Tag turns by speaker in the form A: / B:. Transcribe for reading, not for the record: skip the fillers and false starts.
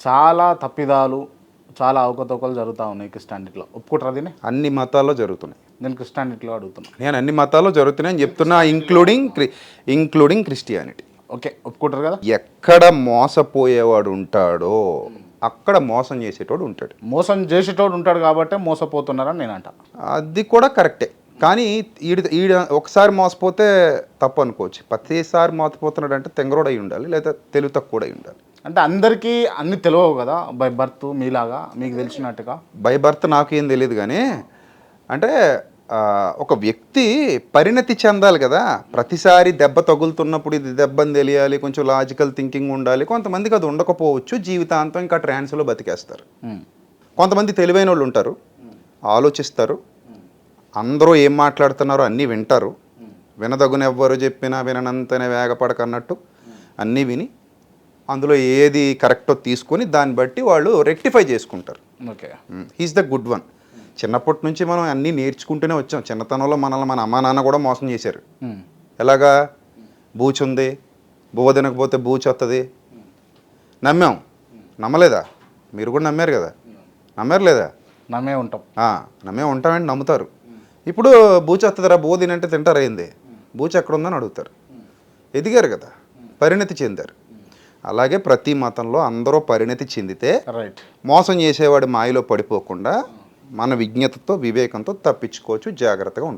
A: చాలా తప్పిదాలు, చాలా అవకతవకలు జరుగుతూ ఉన్నాయి క్రిస్టియానిటీలో. ఒప్పుకుంటారా దీన్ని?
B: అన్ని మతాల్లో జరుగుతున్నాయి.
A: నేను క్రిస్టియానిటీలో అడుగుతున్నా.
B: నేను అన్ని మతాల్లో జరుగుతున్నాయని చెప్తున్నా, ఇంక్లూడింగ్ క్రిస్టియానిటీ.
A: ఓకే, ఒప్పుకుంటారు కదా?
B: ఎక్కడ మోసపోయేవాడు ఉంటాడో అక్కడ మోసం చేసేటోడు ఉంటాడు.
A: మోసం చేసేటోడు ఉంటాడు కాబట్టి మోసపోతున్నారని నేను అంట.
B: అది కూడా కరెక్టే. కానీ ఈడ ఒకసారి మోసపోతే తప్పు అనుకోవచ్చు. ప్రతిసారి మోసపోతున్నాడు అంటే తెంగరోడు అయి ఉండాలి, లేదా తెలివి తక్కువ అయి ఉండాలి.
A: అంటే అందరికీ అన్ని తెలియవు కదా బై బర్త్, మీలాగా మీకు తెలిసినట్టుగా.
B: బై బర్త్ నాకేం తెలియదు, కానీ అంటే ఒక వ్యక్తి పరిణతి చెందాలి కదా. ప్రతిసారి దెబ్బ తగులుతున్నప్పుడు ఇది దెబ్బని తెలియాలి, కొంచెం లాజికల్ థింకింగ్ ఉండాలి. కొంతమందికి అది ఉండకపోవచ్చు, జీవితాంతం ఇంకా ట్రాన్స్లో బతికేస్తారు. కొంతమంది తెలివైన వాళ్ళు ఉంటారు, ఆలోచిస్తారు, అందరూ ఏం మాట్లాడుతున్నారో అన్నీ వింటారు. వినదగున ఎవ్వరు చెప్పినా విననంతనే వేగపడకన్నట్టు అన్నీ విని అందులో ఏది కరెక్టో తీసుకొని దాన్ని బట్టి వాళ్ళు రెక్టిఫై చేసుకుంటారు.
A: Okay,
B: he's the good one. చిన్నప్పటి నుంచి మనం అన్నీ నేర్చుకుంటూనే వచ్చాం. చిన్నతనంలో మనల్ని మన అమ్మా నాన్న కూడా మోసం చేశారు. ఎలాగా? బూచి ఉంది, బువ్వ తినకపోతే బూచి వస్తుంది, నమ్మాం. నమ్మలేదా? మీరు కూడా నమ్మారు కదా, నమ్మారు లేదా?
A: నమ్మే ఉంటాం.
B: నమ్మే ఉంటామని నమ్ముతారు. ఇప్పుడు బూచి వస్తుందిరా, బువ్వ తినంటే తింటారు. అయింది, బూచి ఎక్కడుందని అడుగుతారు. ఎదిగారు కదా, పరిణతి చెందారు. అలాగే ప్రతి మతంలో అందరూ పరిణతి చెందితే
A: రైట్,
B: మోసం చేసేవాడి మాయలో పడిపోకుండా మన విజ్ఞతతో, వివేకంతో తప్పించుకోవచ్చు. జాగ్రత్తగా